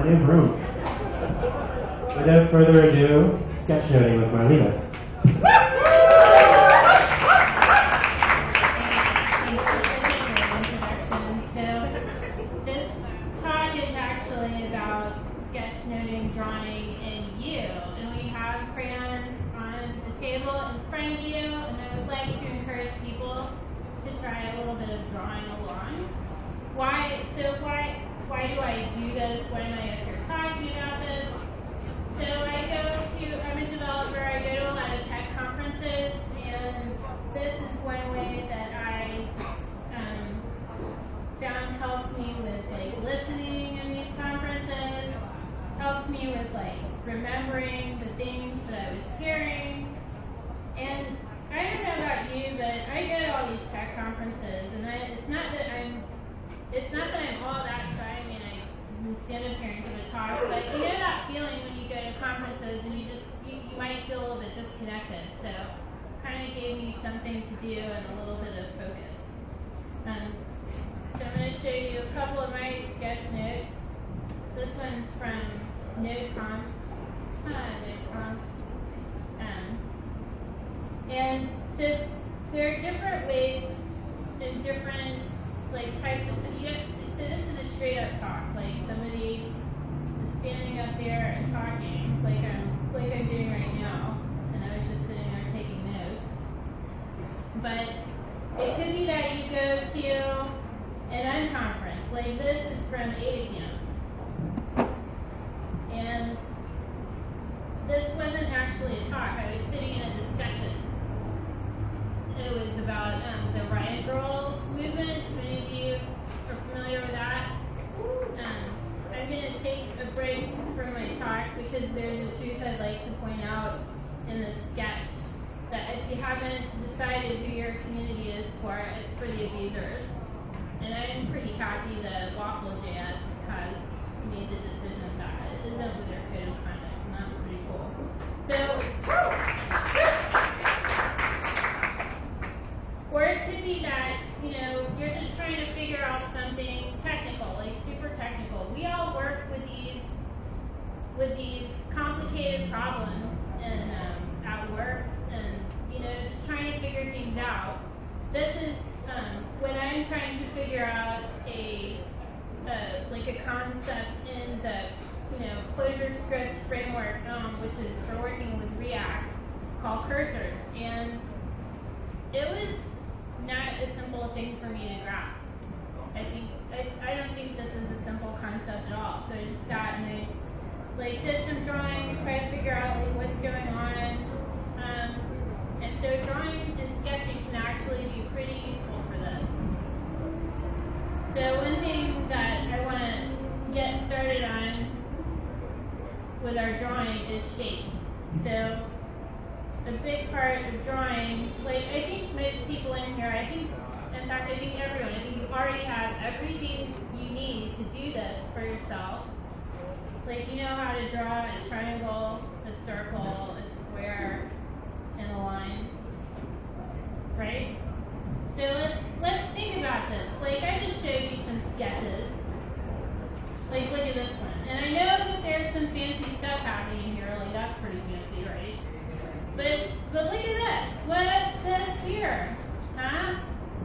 plenty of room. Without further ado, sketchnoting with Marlena. This talk is actually about sketchnoting, drawing, and you. And we have crayons on the table in front of you, and I would like to encourage people to try a little bit of drawing along. Why do I do this? Why am I up here talking about this? So I'm a developer, I go to a lot of tech conferences, and this is one way that I found helped me with listening in these conferences, helped me with remembering the things that I was hearing. And I don't know about you, but I go to all these tech conferences, and it's not that I'm all that shy. I mean, I can stand up here and give a talk, but you know that feeling when you go to conferences and you might feel a little bit disconnected. So kind of gave me something to do and a little bit of focus. So I'm going to show you a couple of my sketch notes. This one's from NodeConf. NodeConf. And so there are different ways and different types of so this is a straight up talk. Somebody is standing up there and talking like I'm doing right now, and I was just sitting there taking notes. But it could be that you go to an unconference. This is from 8 p.m. And this wasn't actually a talk. I was sitting in a discussion. It was about the Riot Girl movement. Many of you are familiar with that. I'm going to take a break from my talk because there's a truth I'd like to point out in this sketch. That if you haven't decided who your community is for, it's for the abusers. And I'm pretty happy that Waffle.js has made the decision that it isn't with their code of conduct, and that's pretty cool. Or it could be that, you're just trying to figure out something technical, super technical. We all work with these complicated problems and at work, and just trying to figure things out. This is when I'm trying to figure out a concept in the ClojureScript framework, which is for working with React, called cursors, and it was not a simple thing for me to grasp. I don't think this is a simple concept at all. So I just sat and I did some drawing, tried to figure out what's going on. And so drawing and sketching can actually be pretty useful for this. So one thing that I want to get started on with our drawing is shapes. So a big part of drawing, I think most people in here, in fact I think everyone, I think you already have everything you need to do this for yourself. You know how to draw a triangle, a circle, a square, and a line, right? So let's think about this. I just showed you some sketches. Look at this one. And I know that there's some fancy stuff happening here, that's pretty fancy, right? But look at this. What's this here? Huh?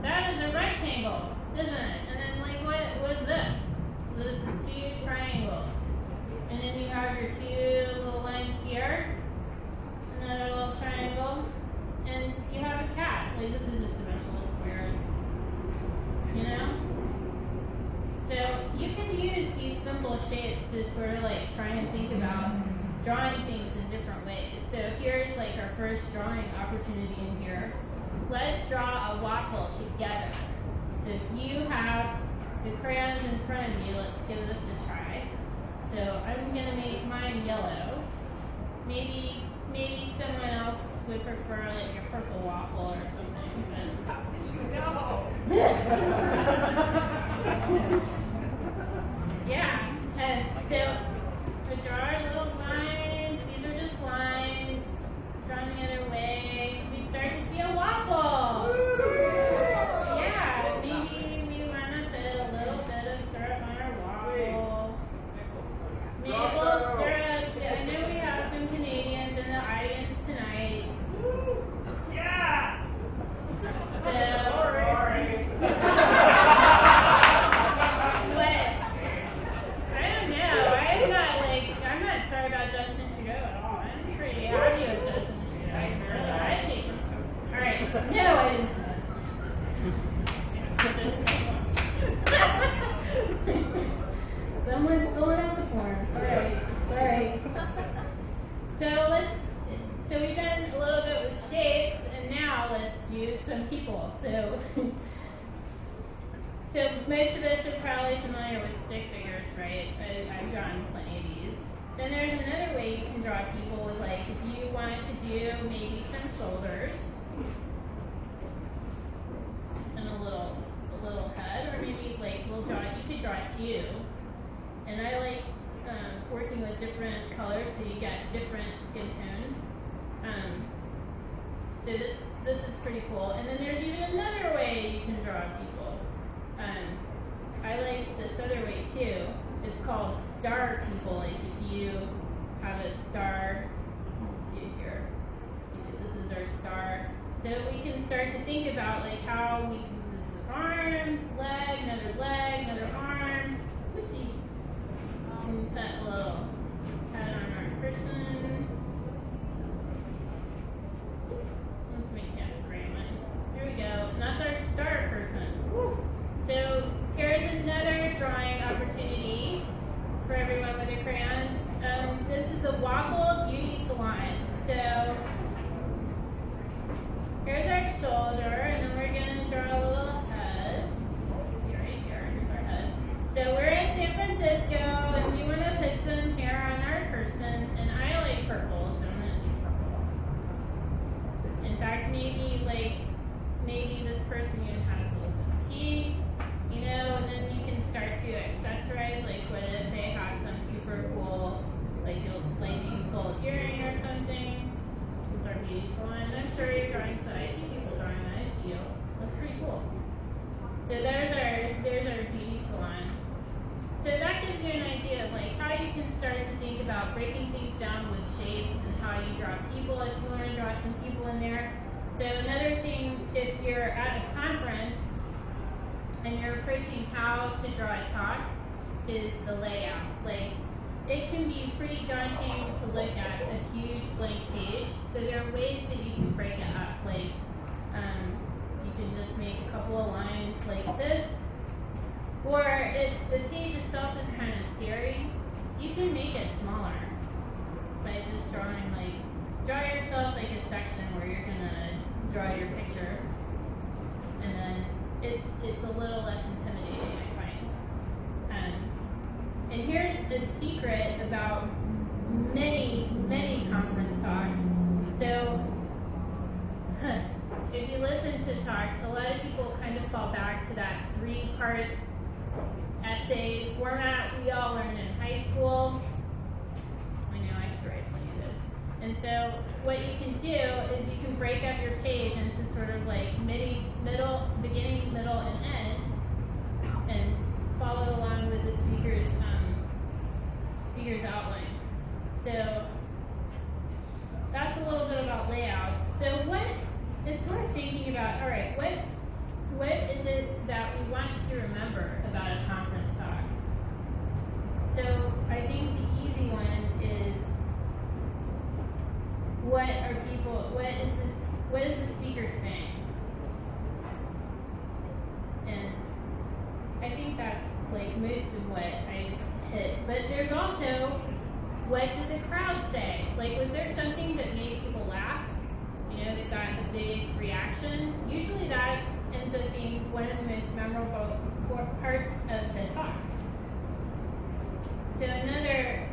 That is a rectangle, isn't it? And then what's this? This is 2 triangles. And then you have your 2 little lines here. Another little triangle. And you have a cat. This is just a bunch of little squares. So you can use these simple shapes to sort of try and think about drawing things in different ways. So here's our first drawing opportunity in here. Let's draw a waffle together. So if you have the crayons in front of you, let's give this a try. So I'm going to make mine yellow. Maybe someone else would prefer a purple waffle or something. But how did you know? Yeah. So we draw our little lines. These are just lines. Drawing the other way. We start to see a waffle. Yeah. Maybe we want to put a little bit of syrup on our waffle. drawn plenty of these. Then there's another way you can draw people with, like, if you wanted to do maybe some shoulders and a little head, or maybe like you could draw two. And I like working with different colors so you get different skin tones. So this is pretty cool. And then there's even another way you can draw people. I like this other way too. It's called star people. Like if you have a star, let's see here, because this is our star. So we can start to think about like how we, this is arm, leg, another arm. Whoopsie. And put a little head on our person. Let's make him a gray one. There we go. And that's our star person. Woo. So here's another drawing opportunity for everyone with their crayons. This is the Waffle Beauty Salon. So here's our shoulder, and then we're going to draw a little head. See right here, here's our head. So we're in San Francisco, and we want to put some hair on our person, and I like purple, so I'm going to do purple. In fact, maybe this person even has a little bit of pink. You know, and then you can start to accessorize, like what if they have some super cool, like you pull earring or something. This is our beauty salon. I'm sure you're drawing, so I see people drawing that. I see you. That's pretty cool. So there's our beauty salon. So that gives you an idea of like how you can start to think about breaking things down with shapes and how you draw people if you want to draw some people in there. So another thing, if you're at a conference and you're approaching how to draw a talk, is the layout. Like, it can be pretty daunting to look at a huge blank page. So there are ways that you can break it up. Like, you can just make a couple of lines like this. Or if the page itself is kind of scary, you can make it smaller by just drawing draw yourself like a section where you're gonna draw your picture, and then it's a little less intimidating, I find. And here's the secret about many conference talks. So if you listen to talks, a lot of people kind of fall back to that 3-part essay format we all learned in high school. I know I have to write plenty of this. And so what you can do is you can break up your page into sort of like middle, beginning, middle, and end, and follow along with the speaker's outline. So that's a little bit about layout. So it's worth thinking about, all right, what is it that we want to remember about a conference talk? So I think the easy one is what is the speaker saying? And I think that's like most of what I hit. But there's also, what did the crowd say? Like, was there something that made people laugh? You know, that got a big reaction? Usually that ends up being one of the most memorable parts of the talk. So another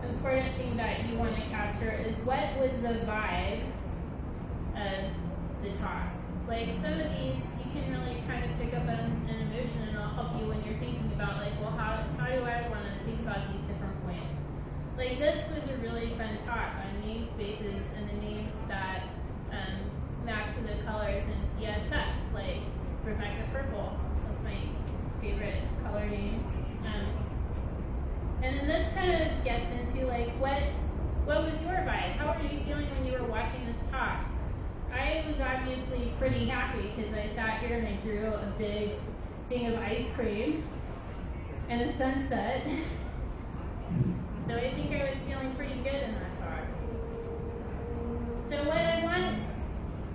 important thing that you want to capture is what was the vibe of the talk. Like some of these you can really kind of pick up an emotion, and it'll help you when you're thinking about like, well, how do I want to think about these different points? Like this was a really fun talk on namespaces and the names that map to the colors in CSS, like Rebecca Purple. That's my favorite color name. And then this kind of gets into like what was your vibe? How were you feeling when you were watching this talk? I was obviously pretty happy because I sat here and I drew a big thing of ice cream and a sunset. So I think I was feeling pretty good in that talk. So what I want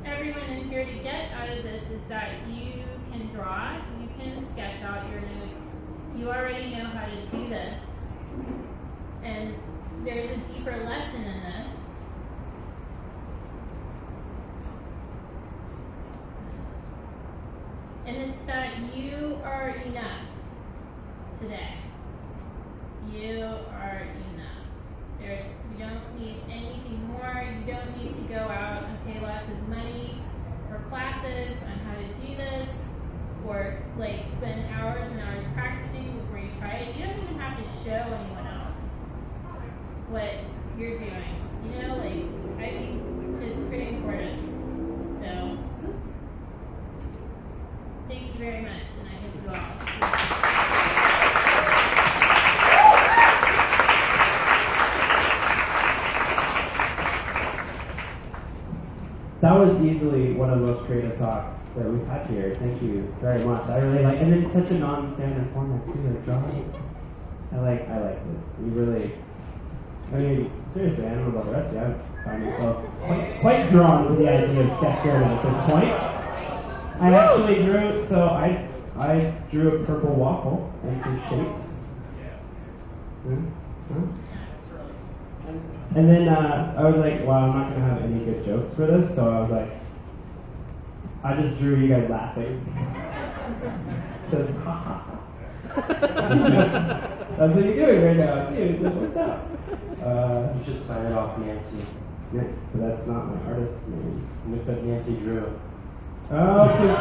everyone in here to get out of this is that you can draw, you can sketch out your notes. You already know how to do this. And there's a deeper lesson in this. And it's that you are enough today. You are enough. You don't need anything more. You don't need to go out and pay lots of money for classes on how to do this, or like spend hours and hours practicing before you try it. You don't even have to show anyone else what you're doing. You know, like, I think it's pretty important. So, thank you very much, and I hope you all. That was easily one of the most creative talks that we've had here. Thank you very much. I really like, and it's such a non-standard format too, like drawing. I liked it. You really, I mean, seriously, I don't know about the rest of you. I find myself quite drawn to the idea of sketchnoting at this point. I actually drew, so I drew a purple waffle and some shapes. And then I was like, wow, I'm not going to have any good jokes for this, so I was like, I just drew you guys laughing. It says, ha ha ha. That's what you're doing right now, too. It's like, what's up? You should sign it off Nancy. Yeah, but that's not my artist name. But Nancy drew. Oh, 'cause